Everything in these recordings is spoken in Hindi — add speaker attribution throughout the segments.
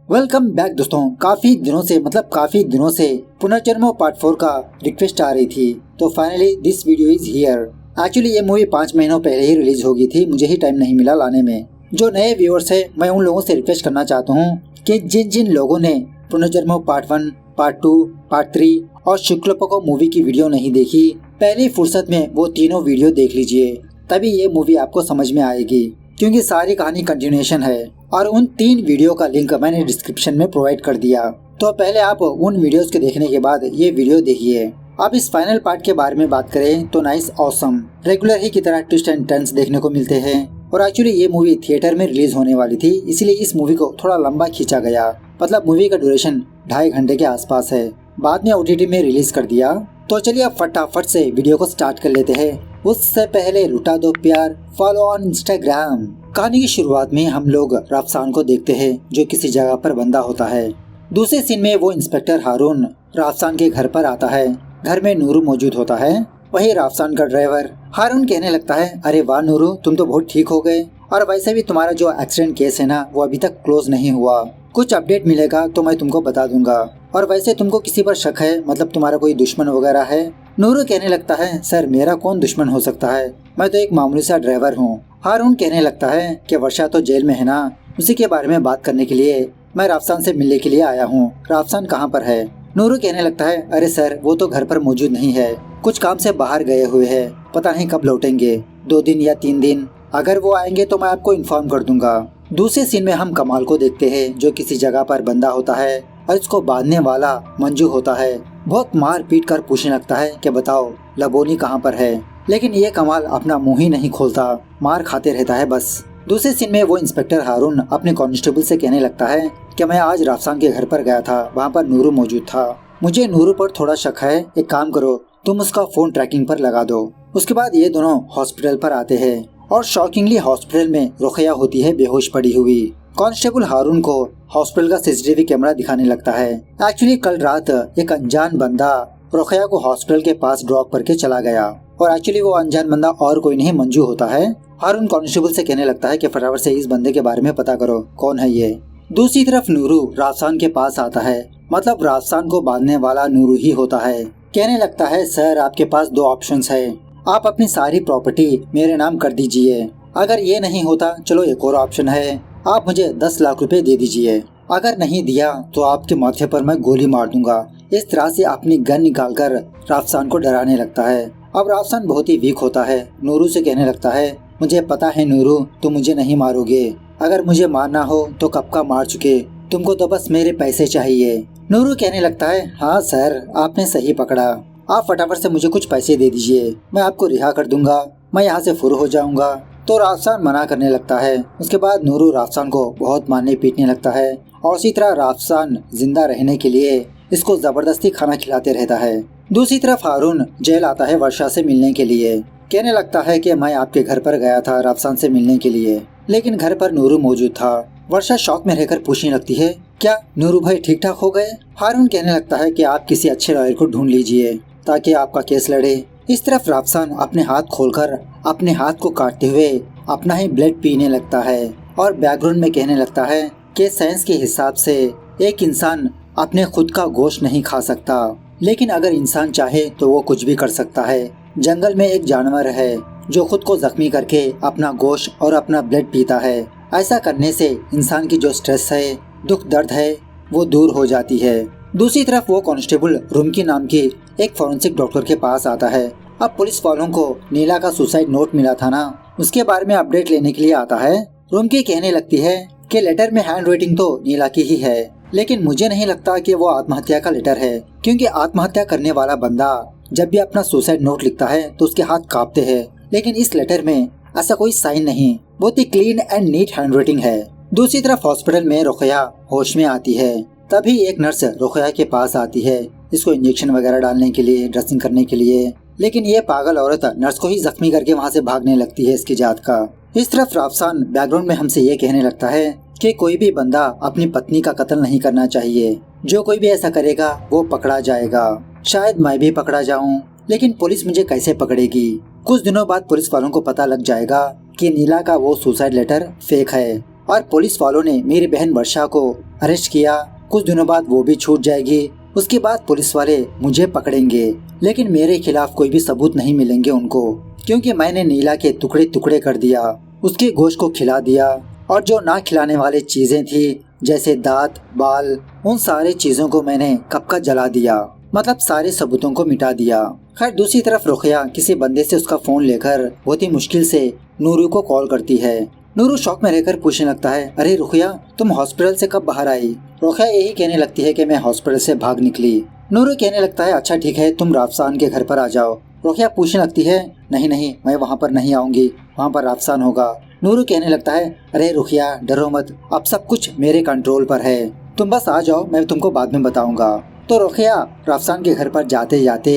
Speaker 1: वेलकम बैक दोस्तों। काफी दिनों से पुनर्जन्म पार्ट 4 का रिक्वेस्ट आ रही थी, तो finally this video is here. Actually ये मूवी 5 महीनों पहले ही रिलीज हो गई थी, मुझे ही टाइम नहीं मिला लाने में। जो नए व्यूअर्स है, मैं उन लोगों से रिक्वेस्ट करना चाहता हूँ कि जिन जिन लोगों ने पुनर्जन्म पार्ट 1, पार्ट 2, पार्ट 3 और शुक्लपक्ष मूवी की वीडियो नहीं देखी, पहली फुर्सत में वो तीनों वीडियो देख लीजिए, तभी ये मूवी आपको समझ में आएगी, क्योंकि सारी कहानी कंटिन्यूएशन है और उन 3 वीडियो का लिंक मैंने डिस्क्रिप्शन में प्रोवाइड कर दिया। तो पहले आप उन वीडियोस के देखने के बाद ये वीडियो देखिए। अब इस फाइनल पार्ट के बारे में बात करें तो नाइस ऑसम, रेगुलर ही की तरह ट्विस्ट एंड टर्न्स देखने को मिलते हैं। और एक्चुअली ये मूवी थिएटर में रिलीज होने वाली थी, इसलिए इस मूवी को थोड़ा लंबा खींचा गया। मतलब मूवी का ड्यूरेशन 2.5 घंटे के आसपास है, बाद में OTT में रिलीज कर दिया। तो चलिए अब फटाफट से वीडियो को स्टार्ट कर लेते हैं। उससे पहले लुटा दो प्यार, फॉलो ऑन इंस्टाग्राम। कहानी की शुरुआत में हम लोग राफसान को देखते हैं, जो किसी जगह पर बंधा होता है। दूसरे सीन में वो इंस्पेक्टर हारून राफसान के घर पर आता है। घर में नूरू मौजूद होता है। वही राफसान का ड्राइवर हारून कहने लगता है, अरे वाह नूरू, तुम तो बहुत ठीक हो गए, और वैसे भी तुम्हारा जो एक्सीडेंट केस है ना, वो अभी तक क्लोज नहीं हुआ। कुछ अपडेट मिलेगा तो मैं तुमको बता दूंगा। और वैसे तुमको किसी पर शक है, मतलब तुम्हारा कोई दुश्मन वगैरह है? नूरू कहने लगता है, सर मेरा कौन दुश्मन हो सकता है, मैं तो एक मामूली सा ड्राइवर हूँ। हारून कहने लगता है कि वर्षा तो जेल में है ना, उसी के बारे में बात करने के लिए मैं राफसान से मिलने के लिए आया हूँ। राफसान कहाँ पर है? नूरू कहने लगता है, अरे सर वो तो घर पर मौजूद नहीं है, कुछ काम से बाहर गए हुए है, पता नहीं कब लौटेंगे, 2 दिन या 3 दिन। अगर वो आएंगे तो मैं आपको इन्फॉर्म कर दूंगा। दूसरे सीन में हम कमाल को देखते हैं, जो किसी जगह पर बंधा होता है और इसको बांधने वाला मंजू होता है। बहुत मार पीट कर पूछने लगता है कि बताओ लबोनी कहाँ पर है, लेकिन ये कमाल अपना मुंह ही नहीं खोलता, मार खाते रहता है बस। दूसरे सीन में वो इंस्पेक्टर हारून अपने कांस्टेबल से कहने लगता है कि मैं आज राफसान के घर पर गया था, वहाँ पर नूरू मौजूद था, मुझे नूरू पर थोड़ा शक है, एक काम करो तुम उसका फोन ट्रैकिंग पर लगा दो। उसके बाद ये दोनों हॉस्पिटल पर आते हैं और शॉकिंगली हॉस्पिटल में रुकैया होती है बेहोश पड़ी हुई। कांस्टेबल हारून को हॉस्पिटल का CCTV कैमरा दिखाने लगता है। एक्चुअली कल रात एक अनजान बंदा रुकैया को हॉस्पिटल के पास ड्रॉप करके चला गया, और एक्चुअली वो अनजान बंदा और कोई नहीं मंजू होता है। हारून कांस्टेबल से कहने लगता है कि फटाफट से इस बंदे के बारे में पता करो, कौन है ये। दूसरी तरफ नूरू राफसान के पास आता है, मतलब राफसान को बांधने वाला नूरू ही होता है। कहने लगता है, सर आपके पास 2 ऑप्शंस है, आप अपनी सारी प्रॉपर्टी मेरे नाम कर दीजिए, अगर ये नहीं होता चलो एक और ऑप्शन है, आप मुझे 10 लाख रुपए दे दीजिए, अगर नहीं दिया तो आपके माथे पर मैं गोली मार दूंगा। इस तरह से अपनी गन निकालकर राफसान को डराने लगता है। अब राफसान बहुत ही वीक होता है, नूरू से कहने लगता है, मुझे पता है नूरू तुम मुझे नहीं मारोगे, अगर मुझे मारना हो तो कब का मार चुके, तुमको तो बस मेरे पैसे चाहिए। नूरू कहने लगता है, हाँ सर आपने सही पकड़ा, आप फटाफट से मुझे कुछ पैसे दे दीजिए, मैं आपको रिहा कर दूंगा, मैं यहाँ से फुर हो जाऊंगा। तो राफसान मना करने लगता है। उसके बाद नूरू राफसान को बहुत मारने पीटने लगता है, और उसी तरह राफसान जिंदा रहने के लिए इसको जबरदस्ती खाना खिलाते रहता है। दूसरी तरफ हारून जेल आता है वर्षा से मिलने के लिए। कहने लगता है कि मैं आपके घर पर गया था राफसान से मिलने के लिए, लेकिन घर पर नूरू मौजूद था। वर्षा शौक में रहकर पूछने लगती है, क्या नूरू भाई ठीक ठाक हो गए? हारून कहने लगता है कि आप किसी अच्छे लॉयर को ढूंढ लीजिए ताकि आपका केस लड़े। इस तरफ राफसान अपने हाथ खोलकर अपने हाथ को काटते हुए अपना ही ब्लड पीने लगता है, और बैकग्राउंड में कहने लगता है कि साइंस के हिसाब से एक इंसान अपने खुद का गोश्त नहीं खा सकता, लेकिन अगर इंसान चाहे तो वो कुछ भी कर सकता है। जंगल में एक जानवर है जो खुद को जख्मी करके अपना गोश्त और अपना ब्लड पीता है। ऐसा करने से इंसान की जो स्ट्रेस है, दुख दर्द है, वो दूर हो जाती है। दूसरी तरफ वो कांस्टेबल रुमकी नाम की एक फॉरेंसिक डॉक्टर के पास आता है। अब पुलिस वालों को नीला का सुसाइड नोट मिला था ना, उसके बारे में अपडेट लेने के लिए आता है। रुमकी कहने लगती है कि लेटर में हैंड राइटिंग तो नीला की ही है, लेकिन मुझे नहीं लगता कि वो आत्महत्या का लेटर है, क्योंकि आत्महत्या करने वाला बंदा जब भी अपना सुसाइड नोट लिखता है तो उसके हाथ कांपते हैं, लेकिन इस लेटर में ऐसा कोई साइन नहीं, बहुत ही clean and neat hand writing है। दूसरी तरफ हॉस्पिटल में रुकैया होश में आती है। तभी एक नर्स रुकैया के पास आती है, इसको इंजेक्शन वगैरह डालने के लिए, ड्रेसिंग करने के लिए, लेकिन ये पागल औरत नर्स को ही जख्मी करके वहाँ से भागने लगती है इसकी जात का। इस तरफ राफसान बैकग्राउंड में हमसे ये कहने लगता है कि कोई भी बंदा अपनी पत्नी का कत्ल नहीं करना चाहिए, जो कोई भी ऐसा करेगा वो पकड़ा जाएगा। शायद मैं भी पकड़ा जाऊं, लेकिन पुलिस मुझे कैसे पकड़ेगी? कुछ दिनों बाद पुलिस वालों को पता लग जाएगा कि नीला का वो सुसाइड लेटर फेक है, और पुलिस वालों ने मेरी बहन वर्षा को अरेस्ट किया। कुछ दिनों बाद वो भी छूट जाएगी। उसके बाद पुलिस वाले मुझे पकड़ेंगे, लेकिन मेरे खिलाफ कोई भी सबूत नहीं मिलेंगे उनको, क्योंकि मैंने नीला के टुकड़े टुकड़े कर दिया, उसके गोश्त को खिला दिया और जो ना खिलाने वाले चीजें थी जैसे दांत, बाल, उन सारे चीजों को मैंने कब का जला दिया। मतलब सारे सबूतों को मिटा दिया। खैर दूसरी तरफ रुखिया किसी बंदे से उसका फोन लेकर बहुत ही मुश्किल से नूरू को कॉल करती है। नूरू शॉक में रहकर पूछने लगता है, अरे रुखिया तुम हॉस्पिटल से कब बाहर आई? रुखिया यही कहने लगती है कि मैं हॉस्पिटल से भाग निकली। नूरू कहने लगता है, अच्छा ठीक है तुम राफसान के घर पर आ जाओ। रुखिया पूछने लगती है, नहीं नहीं मैं वहाँ पर नहीं आऊंगी, वहाँ पर राफसान होगा। नूरू कहने लगता है, अरे रुखिया डरो मत, अब सब कुछ मेरे कंट्रोल पर है, तुम बस आ जाओ, मैं तुमको बाद में बताऊंगा। तो रुखिया राफसान के घर पर जाते जाते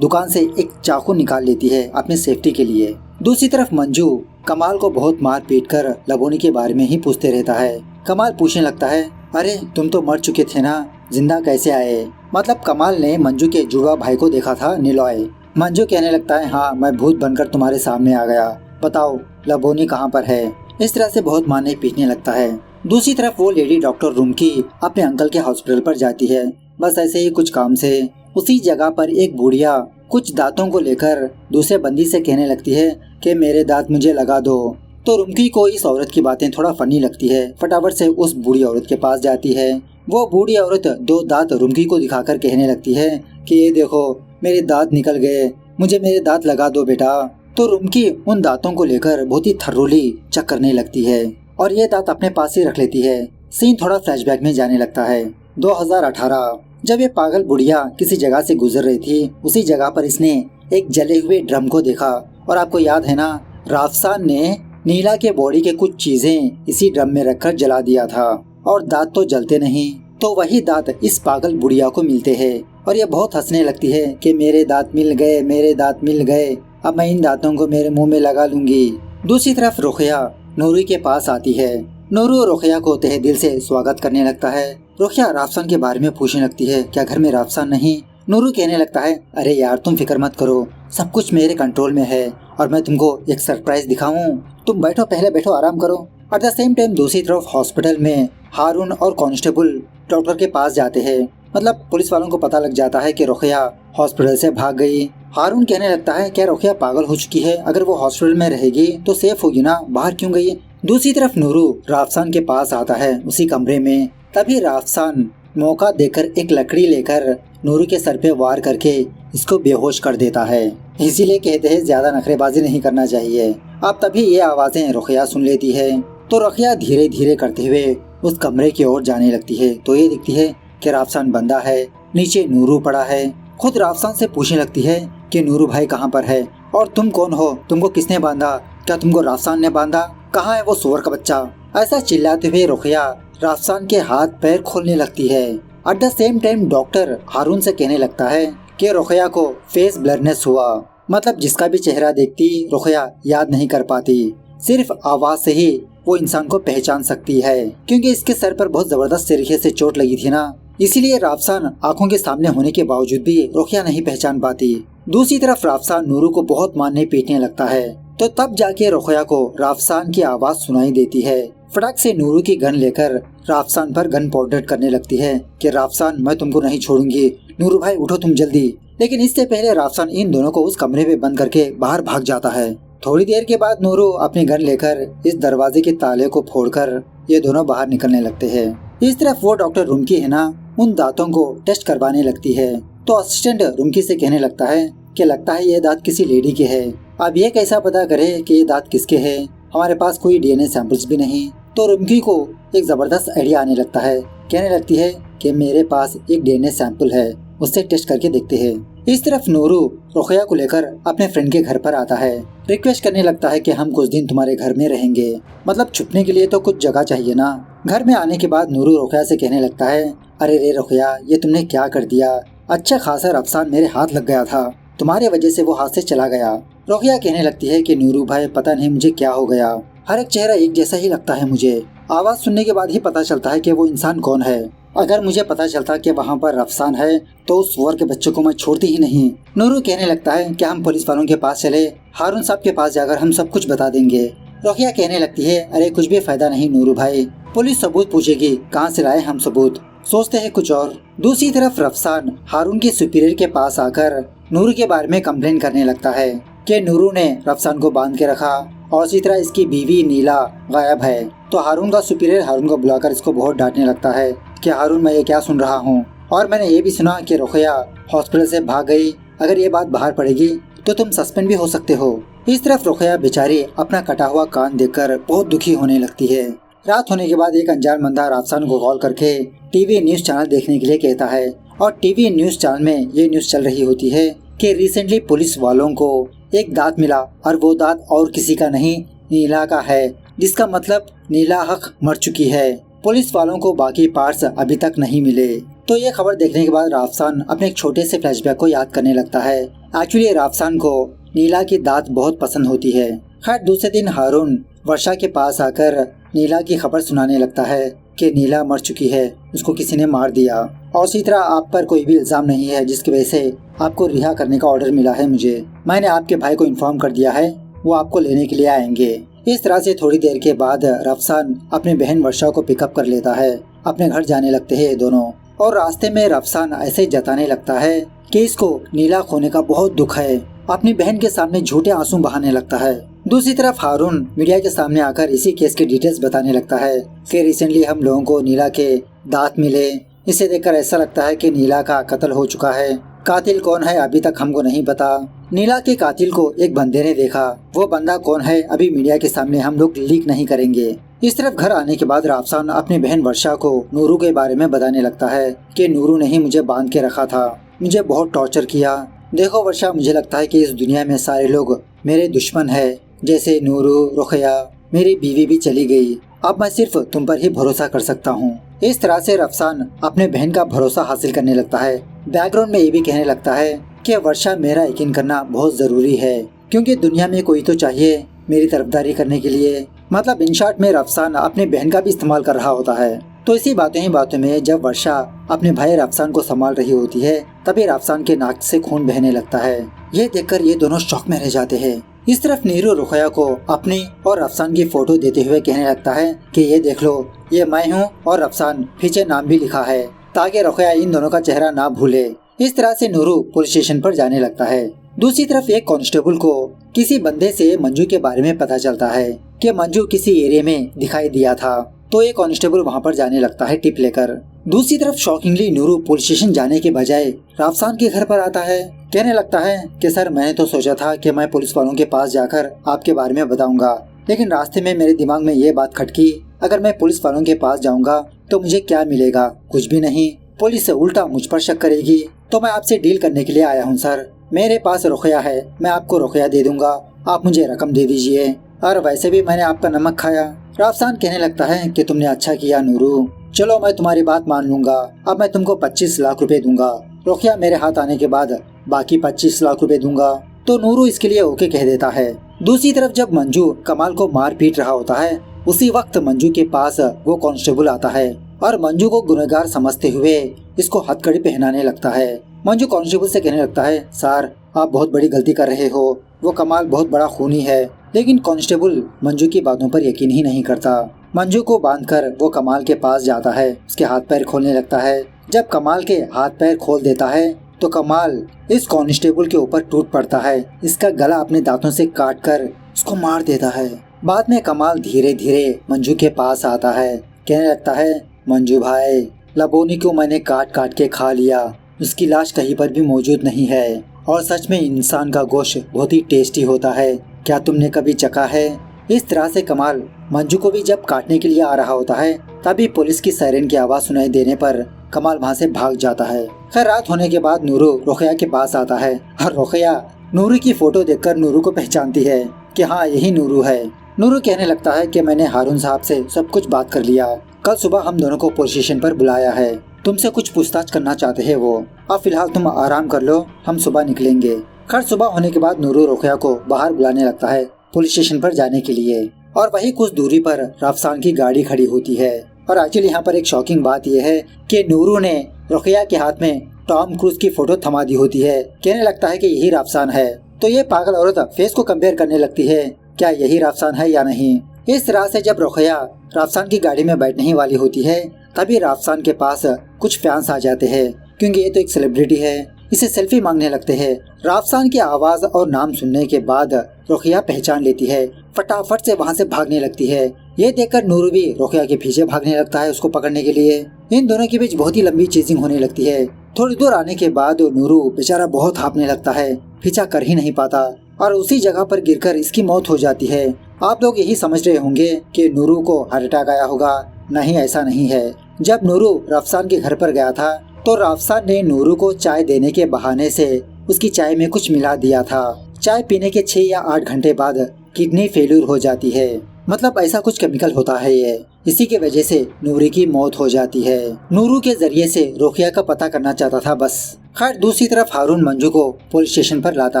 Speaker 1: दुकान से एक चाकू निकाल लेती है अपनी सेफ्टी के लिए। दूसरी तरफ मंजू कमाल को बहुत मार पीट कर लबोनी के बारे में ही पूछते रहता है। कमाल पूछने लगता है, अरे तुम तो मर चुके थे ना, जिंदा कैसे आए? मतलब कमाल ने मंजू के जुड़वा भाई को देखा था निलॉय। मंजू कहने लगता है, हाँ मैं भूत बनकर तुम्हारे सामने आ गया, बताओ लबोनी कहाँ पर है? इस तरह से बहुत मारने पीटने लगता है। दूसरी तरफ वो लेडी डॉक्टर रुमकी अपने अंकल के हॉस्पिटल पर जाती है। बस ऐसे ही कुछ काम से उसी जगह पर एक बुढ़िया कुछ दांतों को लेकर दूसरे बंदी से कहने लगती है कि मेरे दांत मुझे लगा दो। तो रुमकी को इस औरत की बातें थोड़ा फनी लगती है, फटाफट से उस बूढ़ी औरत के पास जाती है। वो बूढ़ी औरत दो दांत रुमकी को दिखाकर कहने लगती है कि ये देखो मेरे दांत निकल गए, मुझे मेरे दांत लगा दो बेटा। तो रुमकी उन दांतों को लेकर बहुत ही थर्रोली चेक करने लगती है और ये दांत अपने पास ही रख लेती है। सीन थोड़ा फ्लैशबैक में जाने लगता है। 2018 जब ये पागल बुढ़िया किसी जगह से गुजर रही थी, उसी जगह पर इसने एक जले हुए ड्रम को देखा और आपको याद है ना, राफसान ने नीला के बॉडी के कुछ चीजें इसी ड्रम में रखकर जला दिया था और दांत तो जलते नहीं। तो वही दांत इस पागल बुढ़िया को मिलते हैं और ये बहुत हंसने लगती है कि मेरे दांत मिल गए, मेरे दांत मिल गए, अब मैं इन दांतों को मेरे मुंह में लगा लूंगी। दूसरी तरफ रुखिया नूरू के पास आती है। नूरू रुखिया को तहे दिल से स्वागत करने लगता है। रुखिया राफसान के बारे में पूछने लगती है, क्या घर में राफसान नहीं? नूरू कहने लगता है, अरे यार तुम फिक्र मत करो, सब कुछ मेरे कंट्रोल में है और मैं तुमको एक सरप्राइज दिखाऊं, तुम बैठो, पहले बैठो, आराम करो। एट द सेम टाइम दूसरी तरफ हॉस्पिटल में हारून और कांस्टेबल डॉक्टर के पास जाते हैं। मतलब पुलिस वालों को पता लग जाता है कि रुखिया हॉस्पिटल से भाग गई। हारून कहने लगता है, क्या रुखिया पागल हो चुकी है? अगर वो हॉस्पिटल में रहेगी तो सेफ होगी ना, बाहर क्यों गई? दूसरी तरफ नूरू राफसान के पास आता है उसी कमरे में। तभी राफसान मौका देकर एक लकड़ी लेकर नूरू के सर पे वार करके इसको बेहोश कर देता है। इसीलिए कहते हैं ज्यादा नखरेबाजी नहीं करना चाहिए। अब तभी ये आवाजें रुखिया सुन लेती है। तो रुखिया धीरे धीरे करते हुए उस कमरे की ओर जाने लगती है तो ये दिखती है कि राफसान बंदा है, नीचे नूरू पड़ा है। खुद राफसान से पूछने लगती है कि नूरू भाई कहाँ पर है और तुम कौन हो, तुमको किसने बांधा, क्या तुमको राफसान ने बांधा, कहाँ है वो सुअर का बच्चा? ऐसा चिल्लाते हुए रुखिया राफसान के हाथ पैर खोलने लगती है। At the same time doctor Haroon से कहने लगता है कि रुखिया को फेस ब्लरनेस हुआ। मतलब जिसका भी चेहरा देखती रुखिया याद नहीं कर पाती, सिर्फ आवाज से ही वो इंसान को पहचान सकती है, क्योंकि इसके सर पर बहुत जबरदस्त तरीके से चोट लगी थी ना, इसीलिए राफसान आंखों के सामने होने के बावजूद भी रुखिया नहीं पहचान पाती। दूसरी तरफ राफसान नूरू को बहुत मारने पीटने लगता है। तो तब जाके रुखिया को राफसान की आवाज सुनाई देती है। फटाक से नूरू की गन लेकर राफसान पर गन पॉइंट करने लगती है कि राफसान मैं तुमको नहीं छोड़ूंगी, नूरू भाई उठो तुम जल्दी। लेकिन इससे पहले राफसान इन दोनों को उस कमरे में बंद करके बाहर भाग जाता है। थोड़ी देर के बाद नूरू अपनी गन लेकर इस दरवाजे के ताले को फोड़कर ये दोनों बाहर निकलने लगते हैं। इस तरफ वो डॉक्टर रुमकी है ना, उन दांतों को टेस्ट करवाने लगती है। तो असिस्टेंट रुमकी से कहने लगता है कि लगता है ये दांत किसी लेडी के है, अब ये कैसा पता करे कि ये दांत किसके है, हमारे पास कोई डीएनए सैंपल्स भी नहीं। तो रुमकी को एक जबरदस्त आइडिया आने लगता है, कहने लगती है कि मेरे पास एक डीएनए सैंपल है, उससे टेस्ट करके देखते हैं। इस तरफ नूरू रुखिया को लेकर अपने फ्रेंड के घर पर आता है। रिक्वेस्ट करने लगता है कि हम कुछ दिन तुम्हारे घर में रहेंगे, मतलब छुपने के लिए तो कुछ जगह चाहिए ना। घर में आने के बाद नूरू रुखिया से कहने लगता है, अरे रे रुखिया ये तुमने क्या कर दिया, अच्छा खासा राफसान मेरे हाथ लग गया था, तुम्हारे वजह से वो हाथ से चला गया। रुखिया कहने लगती है कि नूरू भाई पता नहीं मुझे क्या हो गया, हर एक चेहरा एक जैसा ही लगता है मुझे, आवाज सुनने के बाद ही पता चलता है कि वो इंसान कौन है। अगर मुझे पता चलता कि वहाँ पर राफसान है तो उस सुअर के बच्चों को मैं छोड़ती ही नहीं। नूरू कहने लगता है कि हम पुलिस वालों के पास चले, हारून साहब के पास जाकर हम सब कुछ बता देंगे। रुकैया कहने लगती है, अरे कुछ भी फायदा नहीं नूरू भाई, पुलिस सबूत पूछेगी, कहाँ से लाए हम सबूत, सोचते हैं कुछ और। दूसरी तरफ रफसान हारून के सुपीरियर के पास आकर नूरू के बारे में कंप्लेन करने लगता है कि नूरू ने रफसान को बांध के रखा और इसी तरह इसकी बीवी नीला गायब है। तो हारून का सुपीरियर हारून को बुलाकर इसको बहुत डांटने लगता है कि हारून मैं ये क्या सुन रहा हूँ, और मैंने ये भी सुना कि रुकैया हॉस्पिटल से भाग गई, अगर ये बात बाहर पड़ेगी तो तुम सस्पेंड भी हो सकते हो। इस तरफ रुकैया बेचारी अपना कटा हुआ कान देखकर बहुत दुखी होने लगती है। रात होने के बाद एक अनजान बंदा रफसान को कॉल करके टीवी न्यूज चैनल देखने के लिए कहता है, और टीवी न्यूज चैनल में ये न्यूज चल रही होती है कि रिसेंटली पुलिस वालों को एक दांत मिला और वो दांत और किसी का नहीं नीला का है, जिसका मतलब नीला हक मर चुकी है। पुलिस वालों को बाकी पार्ट्स अभी तक नहीं मिले। तो ये खबर देखने के बाद रफसान अपने एक छोटे से फ्लैशबैक को याद करने लगता है। एक्चुअली रफसान को नीला की दांत बहुत पसंद होती है। खैर दूसरे दिन हारून वर्षा के पास आकर नीला की खबर सुनाने लगता है कि नीला मर चुकी है, उसको किसी ने मार दिया, और इसी तरह आप पर कोई भी इल्जाम नहीं है जिसकी वजह से आपको रिहा करने का ऑर्डर मिला है मुझे। मैंने आपके भाई को इन्फॉर्म कर दिया है, वो आपको लेने के लिए आएंगे। इस तरह से थोड़ी देर के बाद रफसान अपनी बहन वर्षा को पिकअप कर लेता है। अपने घर जाने लगते हैं दोनों, और रास्ते में रफसान ऐसे जताने लगता है कि इसको नीला खोने का बहुत दुख है। अपनी बहन के सामने झूठे आंसू बहाने लगता है। दूसरी तरफ हारून मीडिया के सामने आकर इसी केस के डिटेल्स बताने लगता है कि रिसेंटली हम लोगों को नीला के दांत मिले, इसे देखकर ऐसा लगता है कि नीला का कत्ल हो चुका है। कातिल कौन है अभी तक हमको नहीं पता। नीला के कातिल को एक बंदे ने देखा, वो बंदा कौन है अभी मीडिया के सामने हम लोग लीक नहीं करेंगे। इस तरफ घर आने के बाद रफसान अपनी बहन वर्षा को नूरू के बारे में बताने लगता है कि नूरू ने ही मुझे बांध के रखा था, मुझे बहुत टॉर्चर किया। देखो वर्षा, मुझे लगता है कि इस दुनिया में सारे लोग मेरे दुश्मन है, जैसे नूरू, रुकैया, मेरी बीवी भी चली गई, अब मैं सिर्फ तुम पर ही भरोसा कर सकता हूँ। इस तरह से रफसान अपने बहन का भरोसा हासिल करने लगता है। बैकग्राउंड में ये भी कहने लगता है कि वर्षा मेरा यकीन करना बहुत जरूरी है, क्योंकि दुनिया में कोई तो चाहिए मेरी तरफदारी करने के लिए। मतलब इन शॉर्ट में रफसान अपने बहन का भी इस्तेमाल कर रहा होता है। तो इसी बातों ही बातों में जब वर्षा अपने भाई रफसान को संभाल रही होती है, तभी रफसान के नाक से खून बहने लगता है। ये देखकर ये दोनों शॉक में रह जाते हैं। इस तरफ नीरू रुकैया को अपनी और रफसान की फोटो देते हुए कहने लगता है कि ये देख लो, ये मैं हूँ और रफसान, पीछे नाम भी लिखा है, ताकि रुकैया इन दोनों का चेहरा ना भूले। इस तरह से नूरू पुलिस स्टेशन पर जाने लगता है। दूसरी तरफ एक कांस्टेबल को किसी बंदे से मंजू के बारे में पता चलता है कि मंजू किसी एरिया में दिखाई दिया था, तो एक कांस्टेबल वहाँ पर जाने लगता है टिप लेकर। दूसरी तरफ शॉकिंगली नूरू पुलिस स्टेशन जाने के बजाय रफसान के घर पर आता है। कहने लगता है कि सर, मैंने तो सोचा था कि मैं पुलिस वालों के पास जाकर आपके बारे में बताऊंगा, लेकिन रास्ते में मेरे दिमाग में ये बात खटकी, अगर मैं पुलिस वालों के पास जाऊंगा तो मुझे क्या मिलेगा, कुछ भी नहीं। पुलिस उल्टा मुझ पर शक करेगी, तो मैं आपसे डील करने के लिए आया हूँ सर। मेरे पास रुकैया है, मैं आपको रुकैया दे दूंगा, आप मुझे रकम दे दीजिए, और वैसे भी मैंने आपका नमक खाया। रफसान कहने लगता है कि तुमने अच्छा किया नूरू, चलो मैं तुम्हारी बात मान लूंगा, अब मैं तुमको 25 लाख रुपए दूंगा, रुकैया मेरे हाथ आने के बाद बाकी 25 लाख रुपए दूंगा। तो नूरू इसके लिए ओके कह देता है। दूसरी तरफ जब मंजू कमाल को मार पीट रहा होता है, उसी वक्त मंजू के पास वो कांस्टेबल आता है और मंजू को गुनहगार समझते हुए इसको हथकड़ी पहनाने लगता है। मंजू कांस्टेबल से कहने लगता है, सर आप बहुत बड़ी गलती कर रहे हो, वो कमाल बहुत बड़ा खूनी है। लेकिन कांस्टेबल मंजू की बातों पर यकीन ही नहीं करता। मंजू को बांधकर वो कमाल के पास जाता है, उसके हाथ पैर खोलने लगता है। जब कमाल के हाथ पैर खोल देता है तो कमाल इस कांस्टेबल के ऊपर टूट पड़ता है, इसका गला अपने दांतों से काटकर उसको मार देता है। बाद में कमाल धीरे धीरे मंजू के पास आता है, कहने लगता है, मंजू भाई, लबोनी को मैंने काट काट के खा लिया, उसकी लाश कहीं पर भी मौजूद नहीं है, और सच में इंसान का गोश्त बहुत ही टेस्टी होता है, क्या तुमने कभी चखा है। इस तरह से कमाल मंजू को भी जब काटने के लिए आ रहा होता है, तभी पुलिस की सायरन की आवाज सुनाई देने पर कमाल वहाँ से भाग जाता है। खैर रात होने के बाद नूरू रुकैया के पास आता है, और रुकैया नूरू की फोटो देखकर नूरू को पहचानती है कि हाँ यही नूरू है। नूरू कहने लगता है कि मैंने हारून साहब से सब कुछ बात कर लिया, कल सुबह हम दोनों को पुलिस स्टेशन पर बुलाया है, तुमसे कुछ पूछताछ करना चाहते हैं वो, अब फिलहाल तुम आराम कर लो, हम सुबह निकलेंगे। खैर सुबह होने के बाद नूरू रुकैया को बाहर बुलाने लगता है पुलिस स्टेशन पर जाने के लिए, और वहीं कुछ दूरी पर रफसान की गाड़ी खड़ी होती है। और एक्चुअली यहाँ पर एक शॉकिंग बात यह है कि नूरू ने रुकैया के हाथ में टॉम क्रूज की फोटो थमा दी होती है। कहने लगता है कि यही रफसान है। तो ये पागल औरत फेस को कंपेयर करने लगती है क्या यही राफसान है या नहीं। इस तरह से जब रुकैया राफसान की गाड़ी में बैठने ही वाली होती है तभी राफसान के पास कुछ फैंस आ जाते हैं, क्योंकि ये तो एक सेलिब्रिटी है, इसे सेल्फी मांगने लगते हैं। राफसान की आवाज और नाम सुनने के बाद रुकैया पहचान लेती है, फटाफट से वहाँ से भागने लगती है। ये देखकर नूरू भी रुकैया के पीछे भागने लगता है उसको पकड़ने के लिए। इन दोनों के बीच बहुत ही लंबी चेजिंग होने लगती है। थोड़ी दूर आने के बाद नूरू बेचारा बहुत हांफने लगता है, पीछा कर ही नहीं पाता और उसी जगह पर गिरकर इसकी मौत हो जाती है। आप लोग यही समझ रहे होंगे कि नूरू को हार्ट अटैक आया होगा। नहीं, ऐसा नहीं है। जब नूरू राफसान के घर पर गया था तो राफसान ने नूरू को चाय देने के बहाने से उसकी चाय में कुछ मिला दिया था। चाय पीने के 6 या 8 घंटे बाद किडनी फेल्यूर हो जाती है, मतलब ऐसा कुछ केमिकल होता है ये। इसी के वजह से नूरू की मौत हो जाती है। नूरू के जरिए से रुकैया का पता करना चाहता था बस। खैर दूसरी तरफ हारून मंजू को पुलिस स्टेशन पर लाता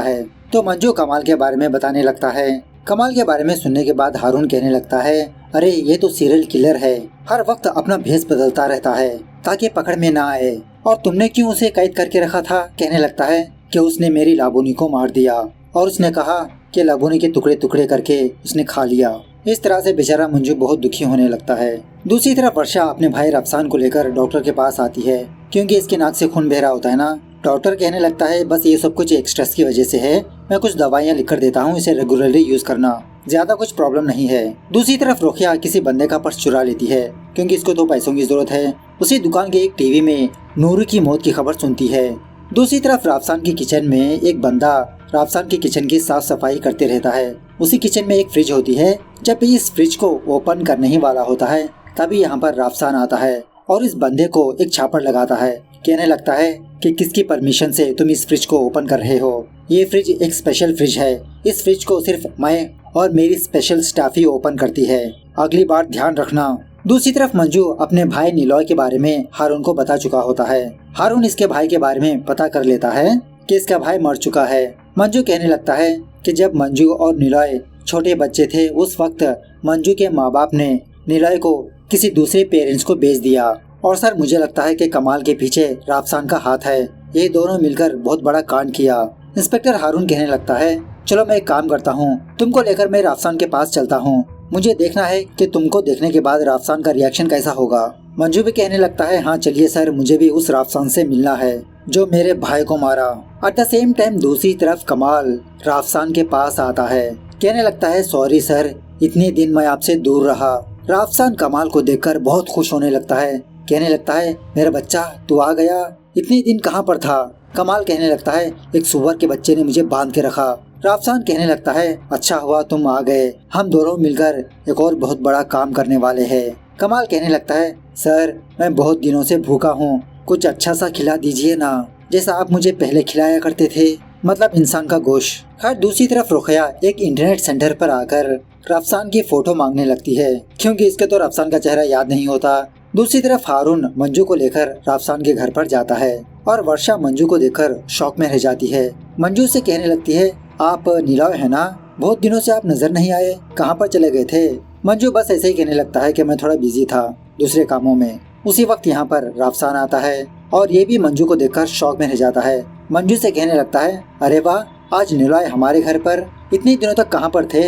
Speaker 1: है तो मंजू कमाल के बारे में बताने लगता है। कमाल के बारे में सुनने के बाद हारून कहने लगता है, अरे ये तो सीरियल किलर है, हर वक्त अपना भेष बदलता रहता है ताकि पकड़ में ना आए। और तुमने क्यों उसे कैद करके रखा था? कहने लगता है कि उसने मेरी लाबोनी को मार दिया और उसने कहा कि लाबोनी के टुकड़े टुकड़े करके उसने खा लिया। इस तरह से बेचारा मंजू बहुत दुखी होने लगता है। दूसरी तरफ वर्षा अपने भाई राफसान को लेकर डॉक्टर के पास आती है, क्योंकि इसके नाक से खून बह रहा होता है ना। डॉक्टर कहने लगता है बस ये सब कुछ एक स्ट्रेस की वजह से है, मैं कुछ दवाइयाँ लिख कर देता हूँ, इसे रेगुलरली यूज करना, ज्यादा कुछ प्रॉब्लम नहीं है। दूसरी तरफ रुकैया किसी बंदे का पर्स चुरा लेती है, क्योंकि इसको तो पैसों की जरूरत है। उसी दुकान के एक टीवी में नूरू की मौत की खबर सुनती है। दूसरी तरफ राफसान की किचन में एक बंदा राफसान की किचन की साफ सफाई करते रहता है। उसी किचन में एक फ्रिज होती है। जब इस फ्रिज को ओपन करने ही वाला होता है तभी यहाँ पर राफसान आता है और इस बंदे को एक छापड़ लगाता है। कहने लगता है कि किसकी परमिशन से तुम इस फ्रिज को ओपन कर रहे हो? ये फ्रिज एक स्पेशल फ्रिज है, इस फ्रिज को सिर्फ मैं और मेरी स्पेशल स्टाफ ही ओपन करती है, अगली बार ध्यान रखना। दूसरी तरफ मंजू अपने भाई निलॉय के बारे में हारून को बता चुका होता है। हारून इसके भाई के बारे में पता कर लेता है कि इसका भाई मर चुका है। मंजू कहने लगता है कि जब मंजू और निलॉय छोटे बच्चे थे उस वक्त मंजू के माँ बाप ने निलॉय को किसी दूसरे पेरेंट्स को बेच दिया। और सर मुझे लगता है कि कमाल के पीछे राफसान का हाथ है, ये दोनों मिलकर बहुत बड़ा कांड किया। इंस्पेक्टर हारून कहने लगता है, चलो मैं एक काम करता हूँ, तुमको लेकर मैं राफसान के पास चलता हूँ, मुझे देखना है कि तुमको देखने के बाद राफसान का रिएक्शन कैसा होगा। मंजू भी कहने लगता है, हाँ चलिए सर, मुझे भी उस राफसान से मिलना है जो मेरे भाई को मारा। एट द सेम टाइम दूसरी तरफ कमाल राफसान के पास आता है, कहने लगता है, सॉरी सर, इतने दिन मैं आपसे दूर रहा। राफसान कमाल को देखकर बहुत खुश होने लगता है, कहने लगता है, मेरा बच्चा तू आ गया, इतने दिन कहाँ पर था? कमाल कहने लगता है, एक सुअर के बच्चे ने मुझे बांध के रखा। राफसान कहने लगता है, अच्छा हुआ तुम आ गए, हम दोनों मिलकर एक और बहुत बड़ा काम करने वाले हैं। कमाल कहने लगता है, सर मैं बहुत दिनों से भूखा हूँ, कुछ अच्छा सा खिला दीजिए ना, जैसा आप मुझे पहले खिलाया करते थे, मतलब इंसान का गोश्त। खैर दूसरी तरफ रुकैया एक इंटरनेट सेंटर पर आकर राफसान की फोटो मांगने लगती है, क्योंकि इसके तो राफसान का चेहरा याद नहीं होता। दूसरी तरफ हारून मंजू को लेकर राफसान के घर पर जाता है और वर्षा मंजू को देखकर शॉक में रह जाती है। मंजू से कहने लगती है, आप निलॉय है ना, बहुत दिनों से आप नजर नहीं आए, कहाँ पर चले गए थे? मंजू बस ऐसे ही कहने लगता है कि मैं थोड़ा बिजी था दूसरे कामों में। उसी वक्त यहाँ पर राफसान आता है और ये भी मंजू को देखकर शॉक में रह जाता है। मंजू से कहने लगता है, अरे वाह, आज निलॉय हमारे घर पर, इतने दिनों तक कहाँ पर थे?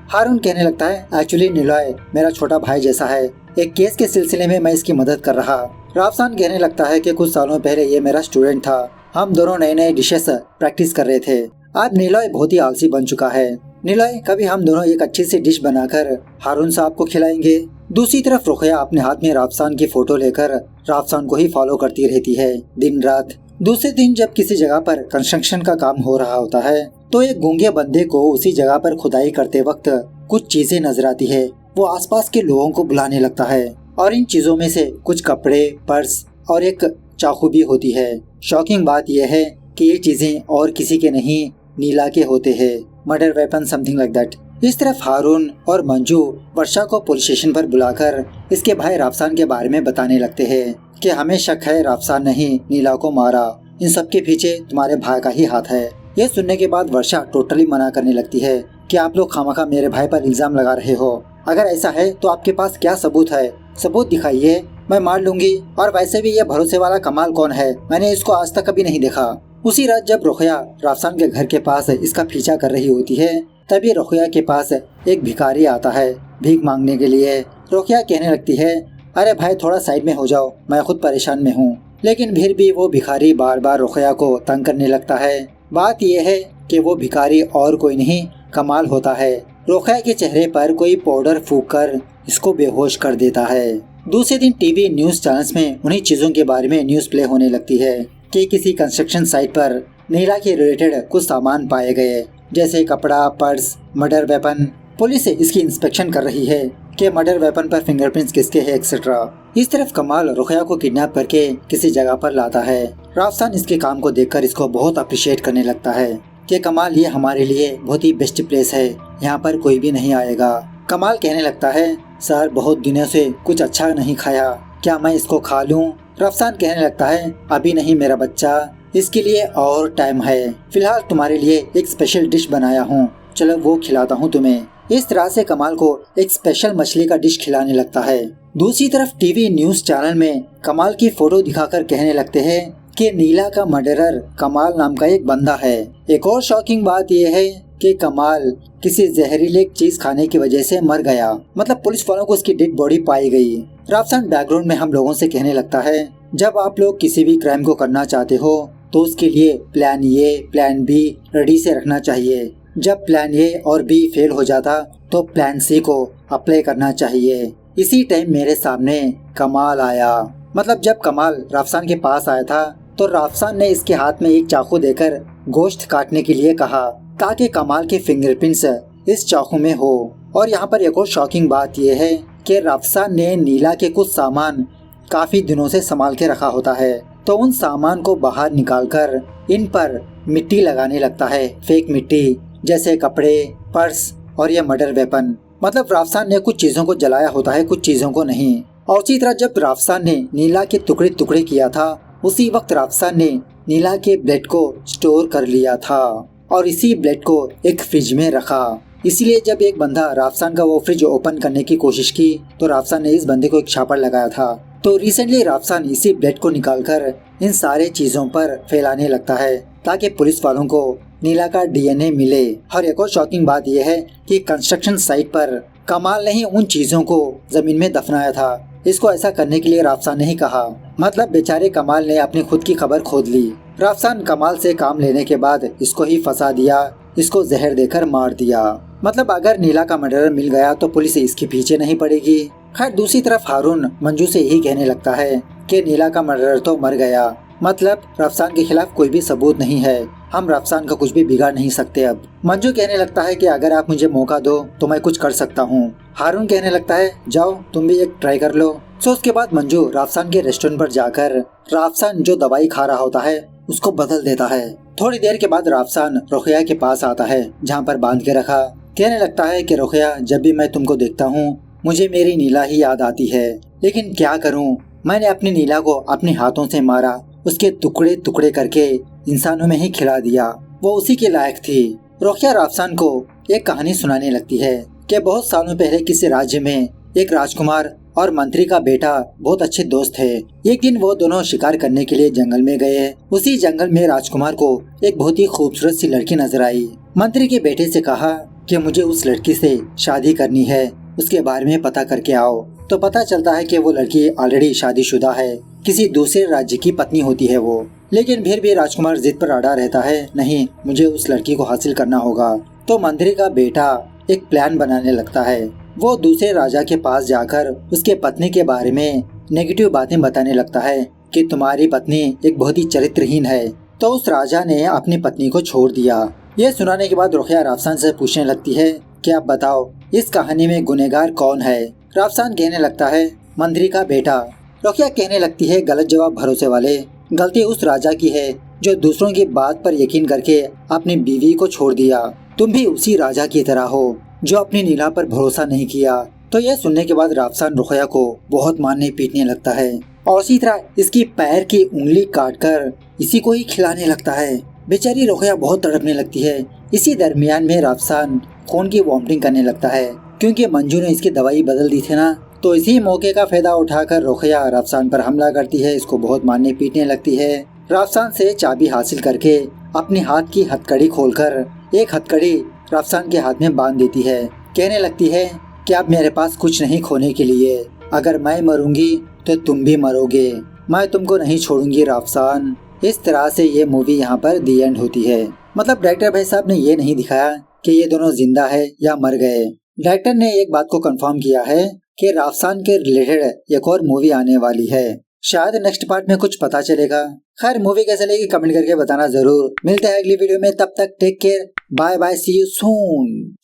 Speaker 1: हारून कहने लगता है, एक्चुअली निलॉय मेरा छोटा भाई जैसा है, एक केस के सिलसिले में मैं इसकी मदद कर रहा। राफसान कहने लगता है कि कुछ सालों पहले ये मेरा स्टूडेंट था, हम दोनों नए नए डिशेस प्रैक्टिस कर रहे थे। आज निलॉय बहुत ही आलसी बन चुका है। निलॉय, कभी हम दोनों एक अच्छी सी डिश बनाकर हारून साहब को खिलाएंगे। दूसरी तरफ रुकैया अपने हाथ में राफसान की फोटो लेकर राफसान को ही फॉलो करती रहती है दिन रात। दूसरे दिन जब किसी जगह पर कंस्ट्रक्शन का काम हो रहा होता है तो एक गूंगे बंदे को उसी जगह पर खुदाई करते वक्त कुछ चीजें नजर आती है। वो आसपास के लोगों को बुलाने लगता है और इन चीजों में से कुछ कपड़े, पर्स और एक चाकू भी होती है। शॉकिंग बात यह है कि ये चीजें और किसी के नहीं, नीला के होते हैं, murder weapon something like that. इस तरफ हारून और मंजू वर्षा को पुलिस स्टेशन पर बुलाकर इसके भाई राफसान के बारे में बताने लगते हैं कि हमें शक है राफसान ने ही नीला को मारा, इन सब के पीछे तुम्हारे भाई का ही हाथ है। ये सुनने के बाद वर्षा टोटली मना करने लगती है कि आप लोग खामखा मेरे भाई पर इल्जाम लगा रहे हो, अगर ऐसा है तो आपके पास क्या सबूत है? सबूत दिखाइए, मैं मार लूंगी। और वैसे भी ये भरोसे वाला कमाल कौन है, मैंने इसको आज तक कभी नहीं देखा। उसी रात जब रुकैया राफसान के घर के पास इसका पीछा कर रही होती है तभी रुकैया के पास एक भिखारी आता है भीख मांगने के लिए। रुकैया कहने लगती है, अरे भाई थोड़ा साइड में हो जाओ, मैं खुद परेशान में हूँ। लेकिन फिर भी वो भिखारी बार बार रुकैया को तंग करने लगता है। बात यह है कि वो भिखारी और कोई नहीं कमाल होता है। रुकैया के चेहरे पर कोई पाउडर फूंक कर इसको बेहोश कर देता है। दूसरे दिन टीवी न्यूज चैनल्स में उन्हीं चीजों के बारे में न्यूज प्ले होने लगती है कि किसी कंस्ट्रक्शन साइट पर नीला के रिलेटेड कुछ सामान पाए गए, जैसे कपड़ा, पर्स, मर्डर वेपन। पुलिस इसकी इंस्पेक्शन कर रही है कि मर्डर वेपन पर फिंगरप्रिंट्स किसके हैं एक्सेट्रा। इस तरफ कमाल रुकैया को किडनैप करके किसी जगह पर लाता है। राफसान इसके काम को देखकर इसको बहुत अप्रिशिएट करने लगता है कि कमाल ये हमारे लिए बहुत ही बेस्ट प्लेस है, यहाँ पर कोई भी नहीं आएगा। कमाल कहने लगता है, सर बहुत दिनों से कुछ अच्छा नहीं खाया, क्या मैं इसको खा लूँ? राफसान कहने लगता है, अभी नहीं मेरा बच्चा, इसके लिए और टाइम है। फिलहाल तुम्हारे लिए एक स्पेशल डिश बनाया हूँ, चलो वो खिलाता हूँ तुम्हें। इस तरह से कमाल को एक स्पेशल मछली का डिश खिलाने लगता है। दूसरी तरफ टीवी न्यूज चैनल में कमाल की फोटो दिखाकर कहने लगते हैं कि नीला का मर्डरर कमाल नाम का एक बंदा है। एक और शॉकिंग बात यह है कि कमाल किसी जहरीले चीज खाने की वजह से मर गया, मतलब पुलिस वालों को उसकी डेड बॉडी पाई गई। राफसान बैकग्राउंड में हम लोगों से कहने लगता है, जब आप लोग किसी भी क्राइम को करना चाहते हो तो उसके लिए plan A, plan be ready से रखना चाहिए। जब प्लान ए और बी फेल हो जाता तो प्लान सी को अप्लाई करना चाहिए। इसी टाइम मेरे सामने कमाल आया। मतलब जब कमाल राफसान के पास आया था तो राफसान ने इसके हाथ में एक चाकू देकर गोश्त काटने के लिए कहा ताकि कमाल के फिंगरप्रिंट्स इस चाकू में हो। और यहाँ पर एक और शॉकिंग बात यह है कि राफसान ने नीला के कुछ सामान काफी दिनों से संभाल के रखा होता है, तो उन सामान को बाहर निकालकर इन पर मिट्टी लगाने लगता है, फेक मिट्टी, जैसे कपड़े, पर्स और ये मर्डर वेपन। मतलब राफसान ने कुछ चीजों को जलाया होता है, कुछ चीजों को नहीं। और उसी तरह जब राफसान ने नीला के टुकड़े टुकड़े किया था, उसी वक्त राफसान ने नीला के ब्लड को स्टोर कर लिया था और इसी ब्लड को एक फ्रिज में रखा। इसीलिए जब एक बंदा राफसान का वो फ्रिज ओपन करने की कोशिश की तो राफसान ने इस बंदे को एक छापड़ लगाया था। तो रिसेंटली राफसान इसी ब्लड को निकालकर इन सारे चीजों पर फैलाने लगता है ताकि पुलिस वालों को नीला का डीएनए मिले। और एक और शॉकिंग बात यह है कि कंस्ट्रक्शन साइट पर कमाल ने ही उन चीजों को जमीन में दफनाया था। इसको ऐसा करने के लिए राफसान ने ही कहा। मतलब बेचारे कमाल ने अपनी खुद की खबर खोद ली। राफसान कमाल से काम लेने के बाद इसको ही फंसा दिया, इसको जहर देकर मार दिया। मतलब अगर नीला का मर्डरर मिल गया तो पुलिस इसके पीछे नहीं पड़ेगी। खैर दूसरी तरफ हारून मंजू से यही कहने लगता है कि नीला का मर्डरर तो मर गया, मतलब राफसान के खिलाफ कोई भी सबूत नहीं है, हम राफसान का कुछ भी बिगाड़ नहीं सकते। अब मंजू कहने लगता है कि अगर आप मुझे मौका दो तो मैं कुछ कर सकता हूँ। हारून कहने लगता है, जाओ तुम भी एक ट्राई कर लो। सो उसके बाद मंजू राफसान के रेस्टोरेंट पर जाकर राफसान जो दवाई खा रहा होता है उसको बदल देता है। थोड़ी देर के बाद राफसान रुकैया के पास आता है जहाँ पर बांध के रखा। कहने लगता है कि रुकैया, जब भी मैं तुमको देखता हूँ मुझे मेरी नीला ही याद आती है, लेकिन क्या करूँ, मैंने अपनी नीला को अपने हाथों से मारा, उसके टुकड़े टुकड़े करके इंसानों में ही खिला दिया, वो उसी के लायक थी। रुकैया राफसान को एक कहानी सुनाने लगती है कि बहुत सालों पहले किसी राज्य में एक राजकुमार और मंत्री का बेटा बहुत अच्छे दोस्त थे। एक दिन वो दोनों शिकार करने के लिए जंगल में गए। उसी जंगल में राजकुमार को एक बहुत ही खूबसूरत सी लड़की नजर आई। मंत्री के बेटे से कहा कि मुझे उस लड़की से शादी करनी है, उसके बारे में पता करके आओ। तो पता चलता है कि वो लड़की ऑलरेडी शादीशुदा है, किसी दूसरे राज्य की पत्नी होती है वो। लेकिन फिर भी राजकुमार जिद पर अड़ा रहता है, नहीं मुझे उस लड़की को हासिल करना होगा। तो मंत्री का बेटा एक प्लान बनाने लगता है। वो दूसरे राजा के पास जाकर उसके पत्नी के बारे में नेगेटिव बातें बताने लगता है कि तुम्हारी पत्नी एक बहुत ही चरित्रहीन है। तो उस राजा ने अपनी पत्नी को छोड़ दिया। ये सुनाने के बाद रुकैया राफसान से पूछने लगती है कि आप बताओ इस कहानी में गुनहगार कौन है। राफसान कहने लगता है, मंत्री का बेटा। रुकैया कहने लगती है, गलत जवाब भरोसे वाले, गलती उस राजा की है जो दूसरों की बात पर यकीन करके अपनी बीवी को छोड़ दिया। तुम भी उसी राजा की तरह हो जो अपनी नीला पर भरोसा नहीं किया। तो यह सुनने के बाद राफसान रुकैया को बहुत मारने पीटने लगता है और इसी तरह इसकी पैर की उंगली काटकर इसी को ही खिलाने लगता है। बेचारी रुकैया बहुत तड़पने लगती है। इसी दरमियान में राफसान खून की वॉमिटिंग करने लगता है क्योंकि मंजू ने इसकी दवाई बदल दी थी ना। तो इसी मौके का फायदा उठाकर रुकैया राफसान पर हमला करती है, इसको बहुत मारने पीटने लगती है। राफसान से चाबी हासिल करके अपनी हाथ की हथकड़ी खोलकर एक हथकड़ी राफसान के हाथ में बांध देती है। कहने लगती है कि अब मेरे पास कुछ नहीं खोने के लिए, अगर मैं मरूंगी तो तुम भी मरोगे, मैं तुमको नहीं छोड़ूंगी राफसान। इस तरह से ये मूवी यहाँ पर दी एंड होती है। मतलब डायरेक्टर भाई साहब ने ये नहीं दिखाया कि ये दोनों जिंदा है या मर गए। डायरेक्टर ने एक बात को कंफर्म किया है कि राफसान के रिलेटेड एक और मूवी आने वाली है। शायद नेक्स्ट पार्ट में कुछ पता चलेगा। खैर मूवी कैसे लगी कमेंट करके बताना जरूर। मिलते हैं अगली वीडियो में, तब तक take care, bye bye, see you soon.